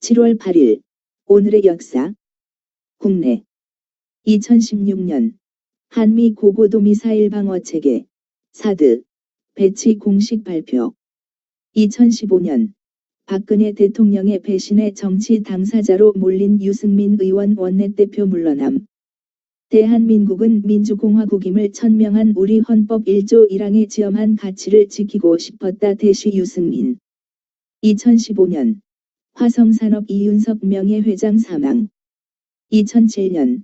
7월 8일 오늘의 역사 국내 2016년 한미 고고도 미사일 방어 체계 사드 배치 공식 발표 2015년 박근혜 대통령의 배신에 정치 당사자로 몰린 유승민 의원 원내대표 물러남 대한민국은 민주공화국임을 천명한 우리 헌법 1조 1항에 지엄한 가치를 지키고 싶었다. 대시 유승민 2015년 화성산업 이윤석 명예회장 사망 2007년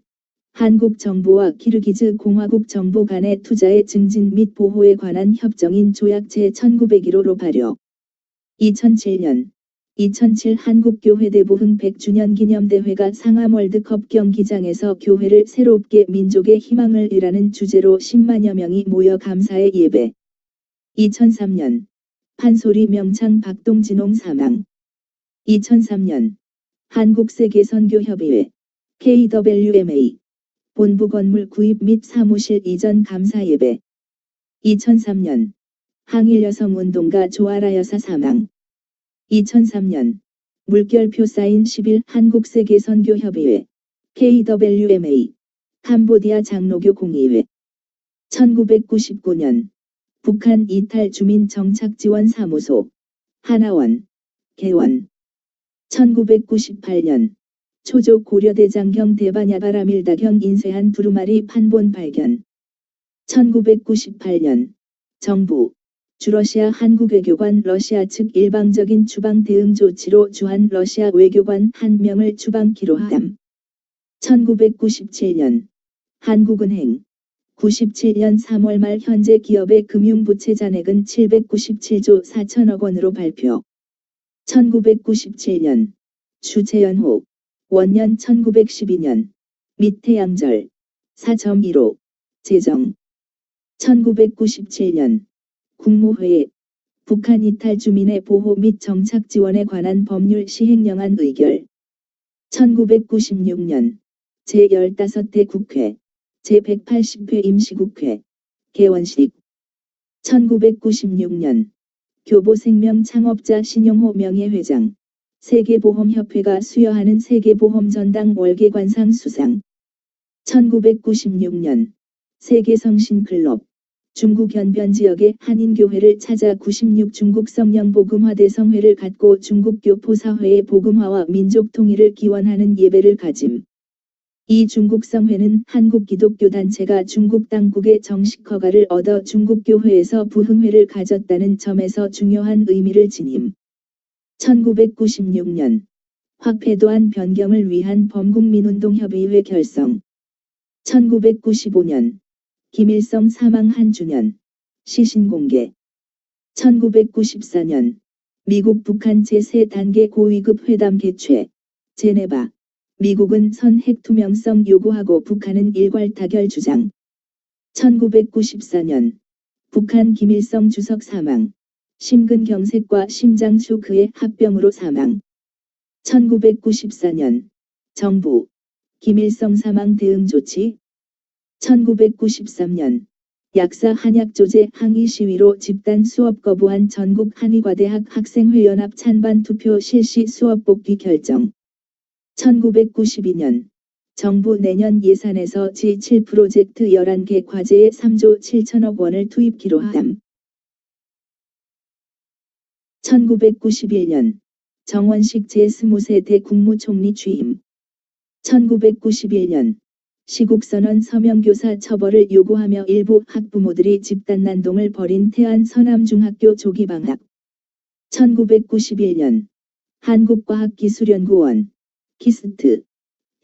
한국 정부와 키르기즈 공화국 정부 간의 투자의 증진 및 보호에 관한 협정인 조약 제1901호로 발효 2007년 2007 한국교회 대보흥 100주년 기념대회가 상암 월드컵 경기장에서 교회를 새롭게 민족의 희망을 이라는 주제로 10만여 명이 모여 감사의 예배 2003년 판소리 명창 박동진홍 사망 2003년 한국세계선교협의회 KWMA 본부 건물 구입 및 사무실 이전 감사 예배 2003년 항일여성운동가 조아라 여사 사망 2003년 물결표 사인 10일 한국세계선교협의회 KWMA 캄보디아 장로교 공의회 1999년 북한 이탈 주민 정착 지원 사무소 하나원 개원 1998년 초조 고려대장경 대바냐바라밀다경 인쇄한 두루마리 판본 발견 1998년 정부 주러시아 한국외교관 러시아 측 일방적인 추방 대응 조치로 주한 러시아 외교관 1명을 추방키로 함 1997년 한국은행 97년 3월 말 현재 기업의 금융부채 잔액은 797조 4천억 원으로 발표 1997년 주체연호 원년 1912년 밑태양절 4.15 제정 1997년 국무회의 북한 이탈 주민의 보호 및 정착 지원에 관한 법률 시행령안 의결 1996년 제15대 국회 제180회 임시국회 개원식 1996년 교보생명 창업자 신용호 명예회장 세계보험협회가 수여하는 세계보험전당 월계관상 수상 1996년 세계성신클럽 중국 연변 지역의 한인교회를 찾아 96 중국 성령 복음화 대성회를 갖고 중국 교포사회의 복음화와 민족 통일을 기원하는 예배를 가짐. 이 중국 성회는 한국 기독교 단체가 중국 당국의 정식 허가를 얻어 중국 교회에서 부흥회를 가졌다는 점에서 중요한 의미를 지님. 1996년 확패도안 변경을 위한 범국민운동협의회 결성 1995년 김일성 사망 1주년 시신 공개 1994년 미국 북한 제3단계 고위급 회담 개최 제네바 미국은 선핵 투명성 요구하고 북한은 일괄 타결 주장 1994년 북한 김일성 주석 사망 심근경색과 심장추 그의 합병으로 사망 1994년 정부 김일성 사망 대응 조치 1993년 약사 한약조제 항의 시위로 집단 수업 거부한 전국 한의과대학 학생회연합 찬반 투표 실시 수업 복귀 결정 1992년 정부 내년 예산에서 지7 프로젝트 11개 과제에 3조 7천억 원을 투입키로 함 1991년 정원식 제20세대 국무총리 취임 1991년 시국선언 서명교사 처벌을 요구하며 일부 학부모들이 집단난동을 벌인 태안 서남중학교 조기방학 1991년 한국과학기술연구원 키스트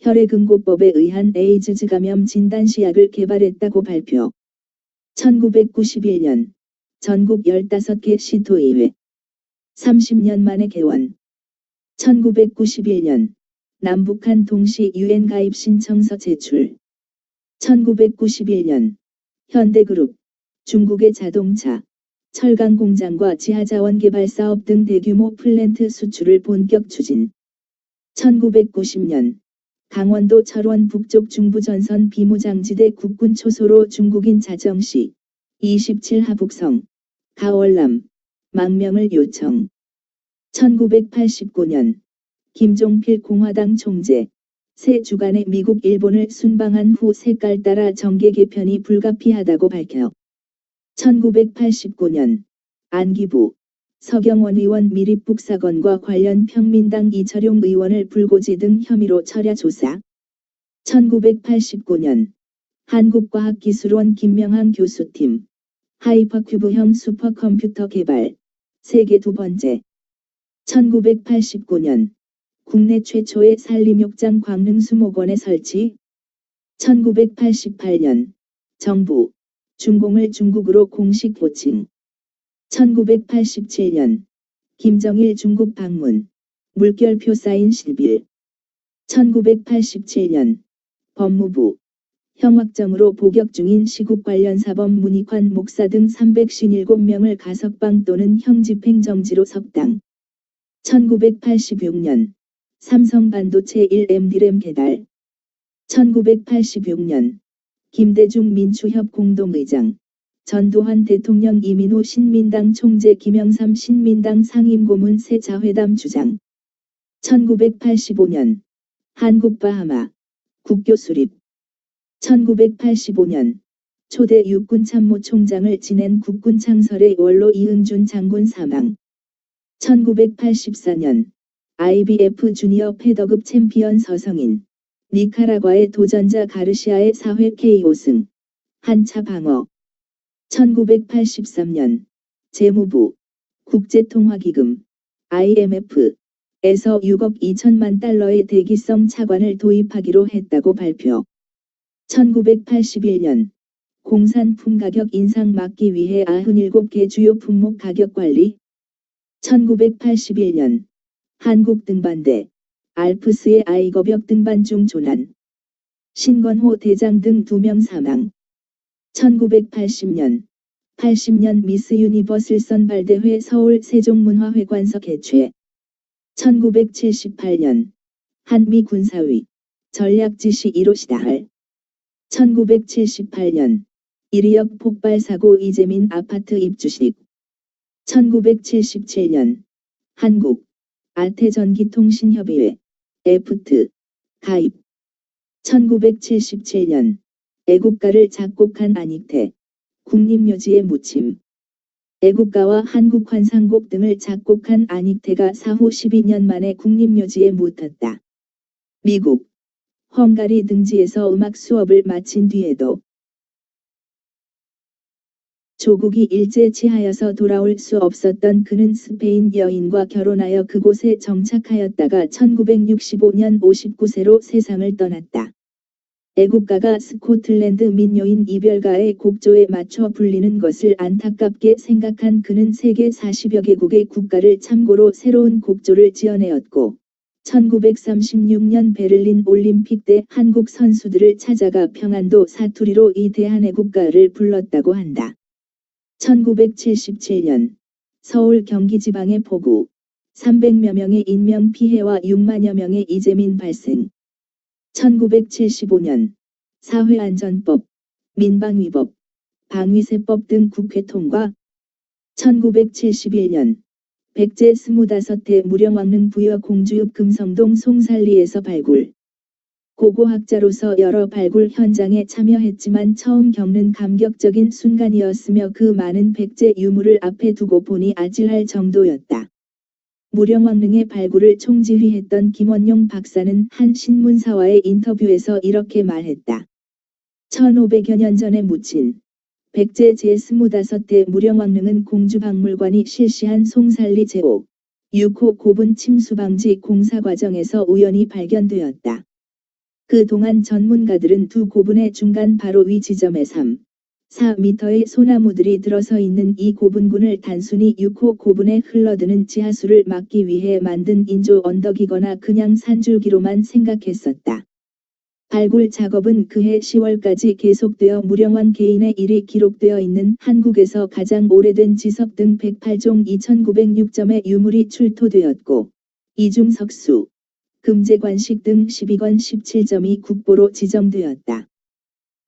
혈액응고법에 의한 에이즈즈 감염 진단시약을 개발했다고 발표 1991년 전국 15개 시도의회 30년 만에 개원 1991년 남북한 동시 UN 가입 신청서 제출 1991년 현대그룹 중국의 자동차, 철강 공장과 지하자원 개발 사업 등 대규모 플랜트 수출을 본격 추진 1990년 강원도 철원 북쪽 중부전선 비무장지대 국군 초소로 중국인 자정시 27 하북성 가월남 망명을 요청 1989년 김종필 공화당 총재. 새 주간에 미국 일본을 순방한 후 색깔 따라 정계 개편이 불가피하다고 밝혀 1989년 안기부 서경원 의원 미립북 사건과 관련 평민당 이철용 의원을 불고지 등 혐의로 철야 조사. 1989년 한국과학기술원 김명항 교수팀 하이퍼큐브형 슈퍼컴퓨터 개발 세계 두 번째. 1989년 국내 최초의 산림욕장 광릉수목원의 설치. 1988년 정부 중공을 중국으로 공식 호칭. 1987년 김정일 중국 방문 물결표 사인 실빌. 1987년 법무부 형확정으로 복역 중인 시국 관련 사범 문익환 목사 등 357명을 가석방 또는 형집행정지로 석당. 1986년 삼성반도체 1M디램 개달. 1986년 김대중 민추협 공동의장 전두환 대통령 이민호 신민당 총재 김영삼 신민당 상임고문 새 자회담 주장. 1985년 한국바하마 국교 수립. 1985년 초대 육군참모총장을 지낸 국군 창설의 원로 이응준 장군 사망. 1984년 IBF 주니어 패더급 챔피언 서성인 니카라과의 도전자 가르시아의 4회 KO 승. 한차 방어. 1983년 재무부 국제통화기금 IMF에서 6억 2천만 달러의 대기성 차관을 도입하기로 했다고 발표. 1981년 공산품 가격 인상 막기 위해 97개 주요 품목 가격 관리. 1981년 한국 등반대 알프스의 아이거벽 등반 중 조난. 신건호 대장 등 2명 사망. 1980년 80년 미스 유니버슬 선발대회 서울 세종문화회관서 개최. 1978년 한미 군사위 전략지시 1호 시달. 1978년 이리역 폭발 사고 이재민 아파트 입주식. 1977년 한국 아태전기통신협의회 에프트 가입. 1977년 애국가를 작곡한 안익태 국립묘지에 묻힘. 애국가와 한국환상곡 등을 작곡한 안익태가 사후 12년 만에 국립묘지에 묻혔다. 미국 헝가리 등지에서 음악 수업을 마친 뒤에도 조국이 일제치하여서 돌아올 수 없었던 그는 스페인 여인과 결혼하여 그곳에 정착하였다가 1965년 59세로 세상을 떠났다. 애국가가 스코틀랜드 민요인 이별가의 곡조에 맞춰 불리는 것을 안타깝게 생각한 그는 세계 40여 개국의 국가를 참고로 새로운 곡조를 지어내었고 1936년 베를린 올림픽 때 한국 선수들을 찾아가 평안도 사투리로 이 대한애국가를 불렀다고 한다. 1977년 서울 경기지방의 폭우 300여 명의 인명피해와 6만여 명의 이재민 발생. 1975년 사회안전법, 민방위법, 방위세법 등 국회 통과. 1971년 백제 25대 무령왕릉 부여 공주읍 금성동 송살리에서 발굴. 고고학자로서 여러 발굴 현장에 참여했지만 처음 겪는 감격적인 순간이었으며 그 많은 백제 유물을 앞에 두고 보니 아찔할 정도였다. 무령왕릉의 발굴을 총지휘했던 김원용 박사는 한 신문사와의 인터뷰에서 이렇게 말했다. 1500여 년 전에 묻힌 백제 제25대 무령왕릉은 공주박물관이 실시한 송살리 제5, 6호 고분 침수 방지 공사 과정에서 우연히 발견되었다. 그동안 전문가들은 두 고분의 중간 바로 위 지점에 3, 4m의 소나무들이 들어서 있는 이 고분군을 단순히 6호 고분에 흘러드는 지하수를 막기 위해 만든 인조 언덕이거나 그냥 산줄기로만 생각했었다. 발굴 작업은 그해 10월까지 계속되어 무령왕 개인의 일이 기록되어 있는 한국에서 가장 오래된 지석 등 108종 2906점의 유물이 출토되었고 이중 석수, 금제관식 등 12건 17점이 국보로 지정되었다.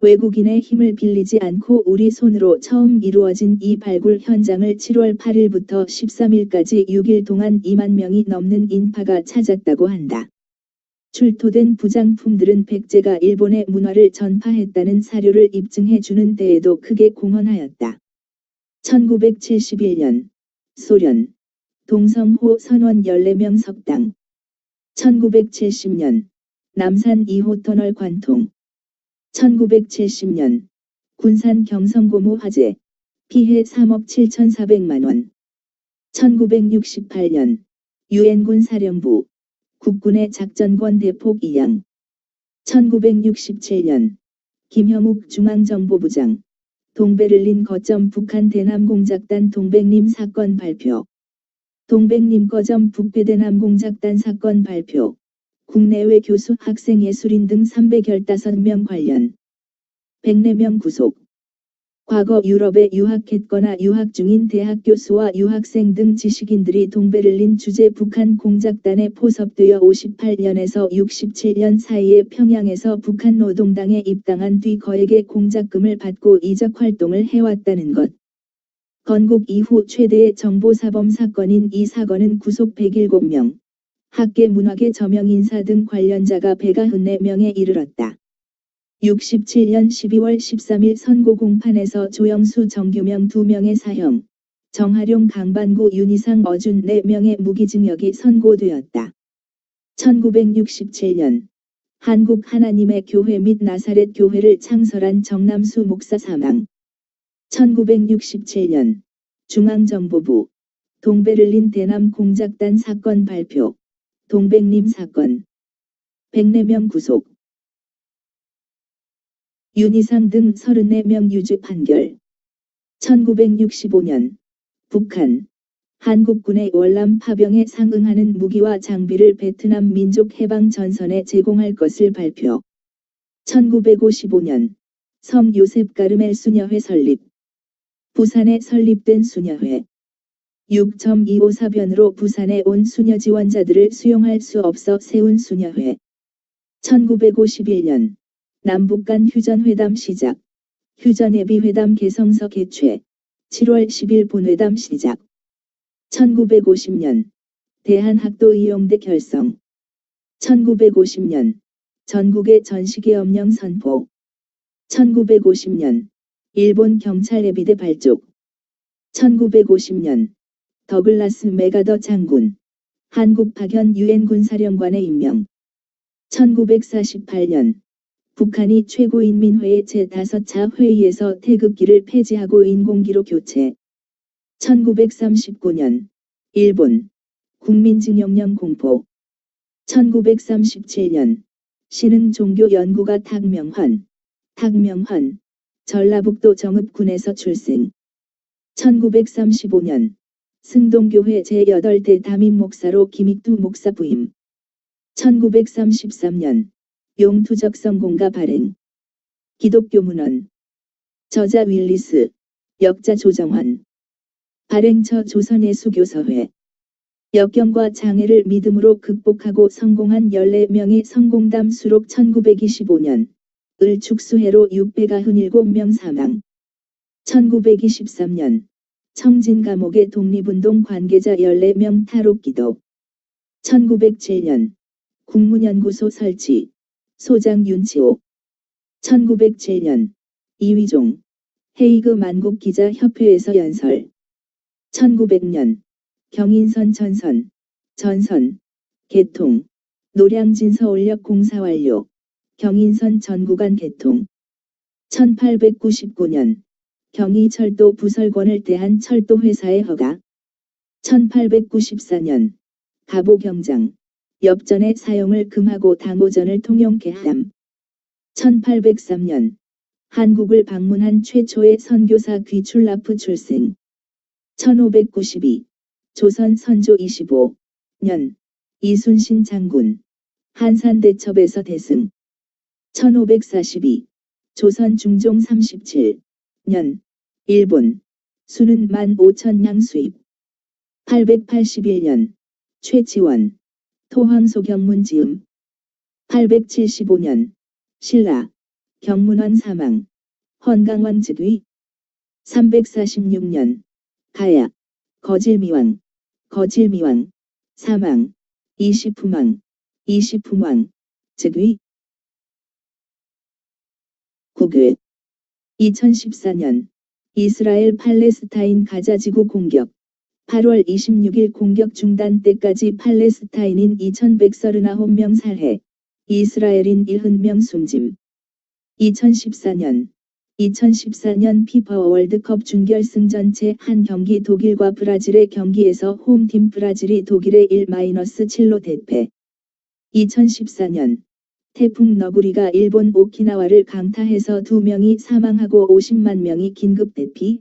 외국인의 힘을 빌리지 않고 우리 손으로 처음 이루어진 이 발굴 현장을 7월 8일부터 13일까지 6일 동안 2만 명이 넘는 인파가 찾았다고 한다. 출토된 부장품들은 백제가 일본의 문화를 전파했다는 사료를 입증해 주는 데에도 크게 공헌하였다. 1971년 소련 동성호 선원 14명 석당. 1970년 남산 2호 터널 관통. 1970년 군산 경성고무 화재 피해 3억 7,400만 원. 1968년 유엔군 사령부 국군의 작전권 대폭 이양. 1967년 김형욱 중앙정보부장 동베를린 거점 북한 대남 공작단 동백림 사건 발표. 동백림 거점 북배대남 공작단 사건 발표. 국내외 교수 학생 예술인 등 315명 관련. 104명 구속. 과거 유럽에 유학했거나 유학 중인 대학 교수와 유학생 등 지식인들이 동베를린 주재 북한 공작단에 포섭되어 58년에서 67년 사이에 평양에서 북한 노동당에 입당한 뒤 거액의 공작금을 받고 이적 활동을 해왔다는 것. 건국 이후 최대의 정보사범 사건인 이 사건은 구속 107명, 학계 문화계 저명 인사 등 관련자가 194명에 이르렀다. 67년 12월 13일 선고 공판에서 조영수 정규명 2명의 사형, 정하룡 강반구 윤희상 어준 4명의 무기징역이 선고되었다. 1967년 한국 하나님의 교회 및 나사렛 교회를 창설한 정남수 목사 사망. 1967년 중앙정보부 동베를린 대남 공작단 사건 발표. 동백림 사건. 104명 구속. 윤희상 등 34명 유죄 판결. 1965년 북한 한국군의 월남 파병에 상응하는 무기와 장비를 베트남 민족 해방 전선에 제공할 것을 발표. 1955년 섬 요셉 가르멜 수녀회 설립. 부산에 설립된 수녀회. 6.254변으로 부산에 온 수녀 지원자들을 수용할 수 없어 세운 수녀회. 1951년 남북 간 휴전회담 시작. 휴전예비회담 개성서 개최. 7월 10일 본회담 시작. 1950년 대한학도이용대 결성. 1950년 전국의 전시계엄령 선포. 1950년 일본 경찰 예비대 발족. 1950년 더글라스 메가더 장군 한국 파견 유엔 군사령관에 임명. 1948년 북한이 최고인민회의 제5차 회의에서 태극기를 폐지하고 인공기로 교체. 1939년 일본 국민징용령 공포. 1937년 신흥 종교 연구가 탁명헌 전라북도 정읍군에서 출생. 1935년 승동교회 제8대 담임 목사로 김익두 목사 부임. 1933년 용투적 성공가 발행. 기독교 문헌. 저자 윌리스. 역자 조정환. 발행처 조선예수교서회. 역경과 장애를 믿음으로 극복하고 성공한 14명의 성공담 수록 1925년 을 축수해로 697명 사망. 1923년 청진 감옥의 독립운동 관계자 14명 탈옥기도. 1907년 국문연구소 설치. 소장 윤치호. 1907년 이휘종 헤이그 만국기자협회에서 연설. 1900년 경인선 전선 개통. 노량진 서울역 공사 완료. 경인선 전구간 개통. 1899년 경의철도 부설권을 대한철도회사에 허가. 1894년 가보경장 엽전의 사용을 금하고 당오전을 통용케 함. 1803년 한국을 방문한 최초의 선교사 귀출라프 출생. 1592 조선 선조 25년 이순신 장군 한산대첩에서 대승. 1542 조선 중종 37년 일본 수는 15,000량 수입. 881년 최치원 토황소 경문 지음. 875년 신라 경문왕 사망. 헌강왕 즉위. 346년 가야 거질미왕 사망. 이시품왕 즉위. 국외 2014년 이스라엘 팔레스타인 가자지구 공격. 8월 26일 공격 중단 때까지 팔레스타인인 2139명 살해. 이스라엘인 70명 숨짐. 2014년 피파 월드컵 준결승 전체 한 경기 독일과 브라질의 경기에서 홈팀 브라질이 독일에 1-7로 대패. 2014년 태풍 너구리가 일본 오키나와를 강타해서 2명이 사망하고 50만 명이 긴급 대피.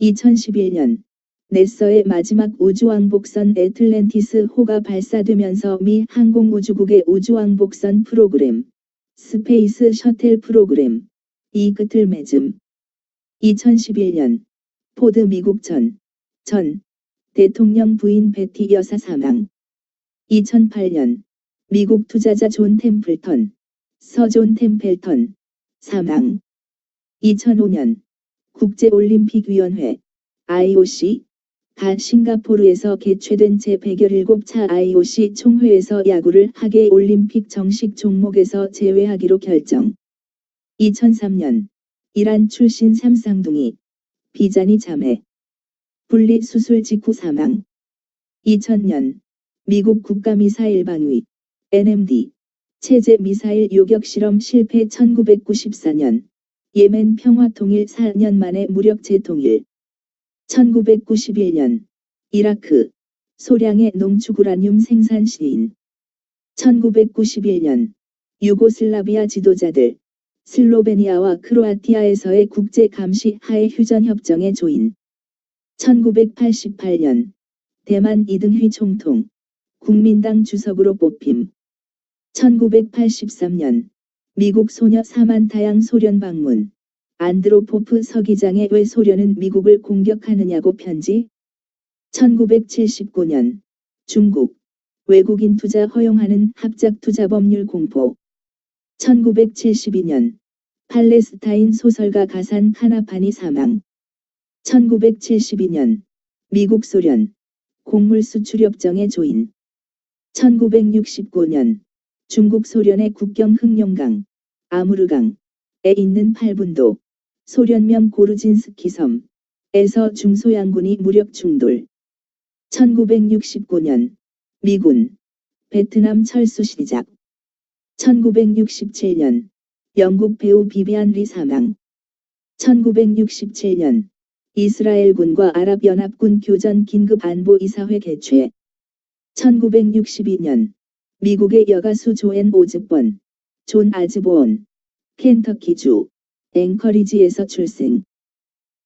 2011년 네서의 마지막 우주왕복선 애틀랜티스 호가 발사되면서 미 항공우주국의 우주왕복선 프로그램 스페이스 셔틀 프로그램 이 끝을 맺음. 2011년 포드 미국 전 대통령 부인 베티 여사 사망. 2008년 미국 투자자 존 템플턴 서존 템펠턴 사망. 2005년 국제올림픽위원회 IOC 가 싱가포르에서 개최된 제107차 IOC 총회에서 야구를 하계 올림픽 정식 종목에서 제외하기로 결정. 2003년 이란 출신 삼쌍둥이 비자니 자매 분리 수술 직후 사망. 2000년 미국 국가미사일 방위 NMD 체제 미사일 요격 실험 실패. 1994년 예멘 평화통일 4년 만에 무력 재통일. 1991년 이라크 소량의 농축우라늄 생산 시인. 1991년 유고슬라비아 지도자들 슬로베니아와 크로아티아에서의 국제 감시 하에 휴전협정에 조인. 1988년 대만 이등휘 총통 국민당 주석으로 뽑힘. 1983년 미국 소녀 사만타양 소련 방문. 안드로포프 서기장의 왜 소련은 미국을 공격하느냐고 편지. 1979년 중국 외국인 투자 허용하는 합작투자법률 공포. 1972년 팔레스타인 소설가 가산 카나파니 사망. 1972년 미국 소련 곡물 수출협정에 조인. 1969년 중국 소련의 국경 흑룡강 아무르강에 있는 8분도 소련명 고르진스키 섬에서 중소양군이 무력 충돌. 1969년 미군 베트남 철수 시작. 1967년 영국 배우 비비안 리 사망. 1967년 이스라엘군과 아랍연합군 교전 긴급 안보 이사회 개최. 1962년 미국의 여가수 조앤 오즈번 존 아즈보온 켄터키주 앵커리지에서 출생.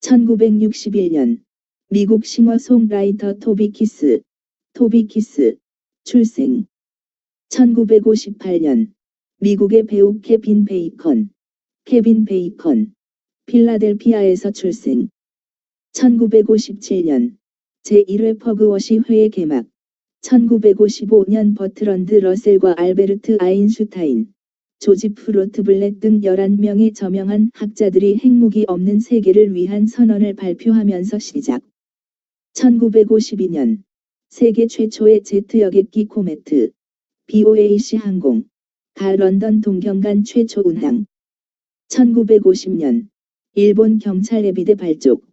1961년 미국 싱어송라이터 토비 키스 출생. 1958년 미국의 배우 케빈 베이컨 필라델피아에서 출생. 1957년 제1회 퍼그워시 회의 개막. 1955년 버트런드 러셀과 알베르트 아인슈타인, 조지프 로트블렛 등 11명의 저명한 학자들이 핵무기 없는 세계를 위한 선언을 발표하면서 시작. 1952년 세계 최초의 제트 여객기 코메트 BOAC 항공 가 런던 동경간 최초 운항. 1950년 일본 경찰 예비대 발족.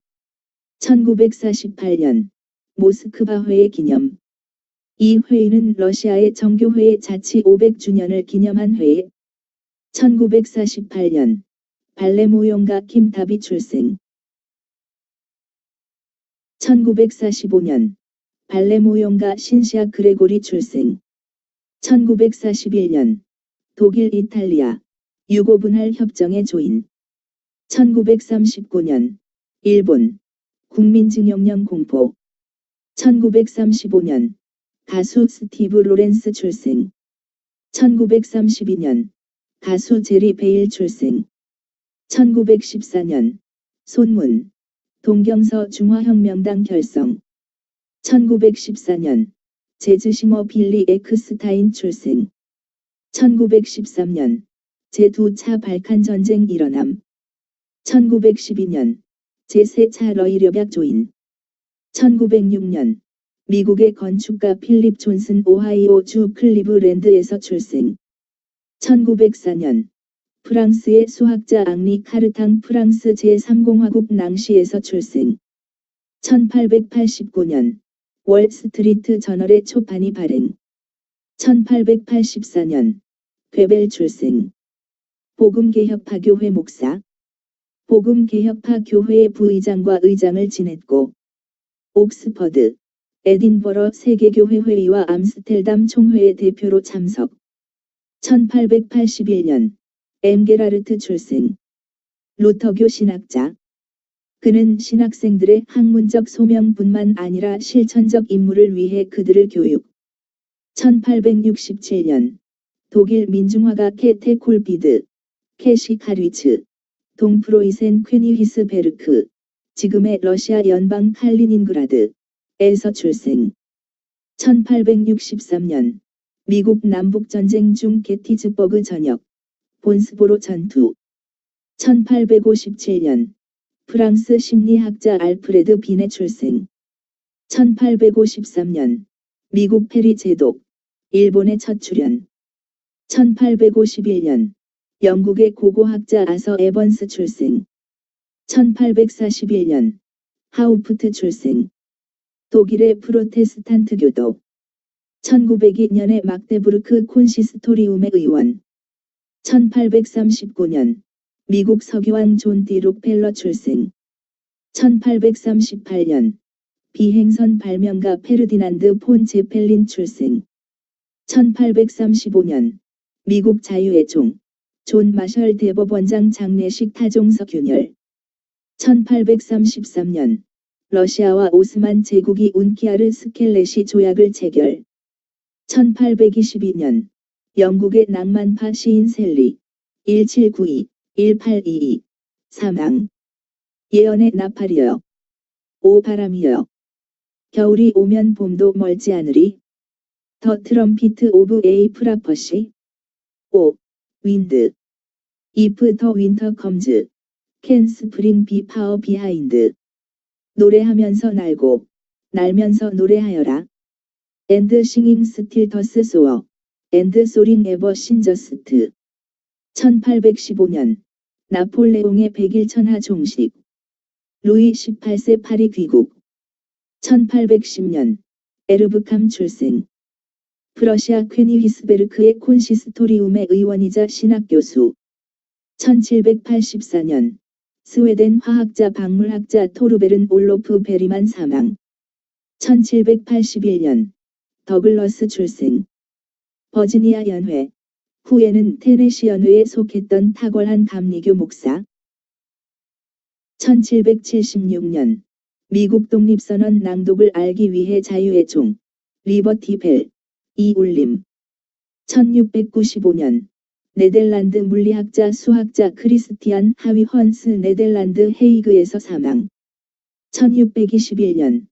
1948년 모스크바 회의 기념. 이 회의는 러시아의 정교회의 자치 500주년을 기념한 회의. 1948년 발레 무용가 김타비 출생. 1945년 발레 무용가 신시아 그레고리 출생. 1941년 독일 이탈리아 유고 분할 협정에 조인. 1939년 일본 국민징용령 공포. 1935년 가수 스티브 로렌스 출생. 1932년 가수 제리 베일 출생. 1914년 손문 동경서 중화혁명당 결성. 1914년 재즈 싱어 빌리 엑스타인 출생. 1913년 제2차 발칸 전쟁 일어남. 1912년 제3차 러일협약 조인. 1906년 미국의 건축가 필립 존슨 오하이오 주 클리브랜드에서 출생. 1904년 프랑스의 수학자 앙리 카르탕 프랑스 제3공화국 낭시에서 출생. 1889년 월스트리트 저널의 초판이 발행. 1884년 궤벨 출생. 복음개혁파 교회 목사. 복음개혁파 교회의 부의장과 의장을 지냈고 옥스퍼드, 에딘버러 세계교회 회의와 암스텔담 총회의 대표로 참석. 1881년 엠게라르트 출생. 루터교 신학자. 그는 신학생들의 학문적 소명뿐만 아니라 실천적 임무를 위해 그들을 교육. 1867년 독일 민중화가 케테 콜비드, 캐시 카리츠, 동프로이센 퀘니히스베르크, 지금의 러시아 연방 칼리닌그라드에서 출생. 1863년 미국 남북전쟁 중 게티즈버그 전역, 본스보로 전투. 1857년 프랑스 심리학자 알프레드 빈의 출생. 1853년 미국 페리 제독, 일본의 첫 출현. 1851년 영국의 고고학자 아서 에번스 출생. 1841년 하우프트 출생. 독일의 프로테스탄트 교도. 1902년에 막데부르크 콘시스토리움의 의원. 1839년 미국 서기왕 존 디 록펠러 출생. 1838년 비행선 발명가 페르디난드 폰 제펠린 출생. 1835년 미국 자유의 종 존 마셜 대법원장 장례식 타종석 균열. 1833년 러시아와 오스만 제국이 운키아르 스켈레시 조약을 체결. 1822년 영국의 낭만파 시인 셀리 1792-1822 사망. 예언의 나팔이여 오 바람이여 겨울이 오면 봄도 멀지 않으리. 더 트럼피트 오브 에이 프라퍼시. 오 윈드. If the winter comes, can spring be far behind. 노래하면서 날고 날면서 노래하여라. And singing still thus soar, and soaring ever since. 1815년 나폴레옹의 백일천하 종식. 루이 18세 파리 귀국. 1810년 에르브캄 출생. 프러시아 퀘니히스베르크의 콘시스토리움의 의원이자 신학교수. 1784년 스웨덴 화학자 박물학자 토르베른 올로프 베리만 사망. 1781년 더글러스 출생. 버지니아 연회, 후에는 테네시 연회에 속했던 탁월한 감리교 목사. 1776년 미국 독립선언 낭독을 알기 위해 자유의 종, 리버티 벨, 이 울림. 1695년 네덜란드 물리학자 수학자 크리스티안 하위 헌스 네덜란드 헤이그에서 사망. 1621년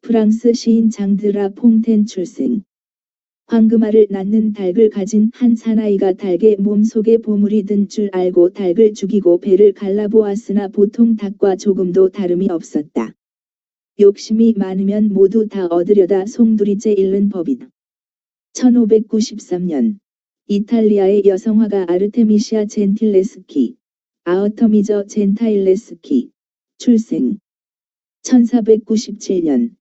프랑스 시인 장드라 퐁텐 출생. 황금알을 낳는 닭을 가진 한 사나이가 닭의 몸속에 보물이 든 줄 알고 닭을 죽이고 배를 갈라보았으나 보통 닭과 조금도 다름이 없었다. 욕심이 많으면 모두 다 얻으려다 송두리째 잃는 법이다. 1593년 이탈리아의 여성화가 아르테미시아 젠틸레스키, 아어터미저 젠타일레스키 출생. 1497년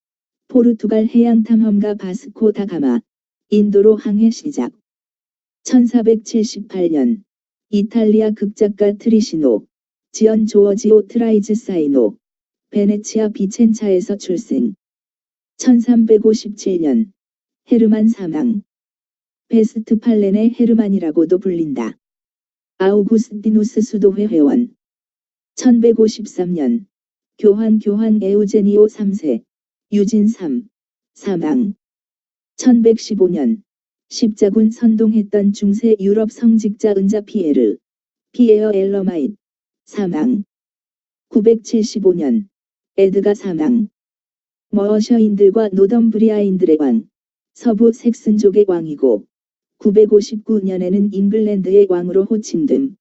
포르투갈 해양탐험가 바스코 다 가마, 인도로 항해 시작. 1478년 이탈리아 극작가 트리시노, 지언 조어지오 트라이즈 사이노, 베네치아 비첸차에서 출생. 1357년 헤르만 사망. 베스트팔렌의 헤르만이라고도 불린다. 아우구스티누스 수도회 회원. 1153년 교환 에우제니오 3세, 유진 3, 사망. 1115년 십자군 선동했던 중세 유럽 성직자 은자 피에어 엘러마잇, 사망. 975년 에드가 사망. 머셔인들과 노덤브리아인들의 왕, 서부 색슨족의 왕이고 959년에는 잉글랜드의 왕으로 호칭됨.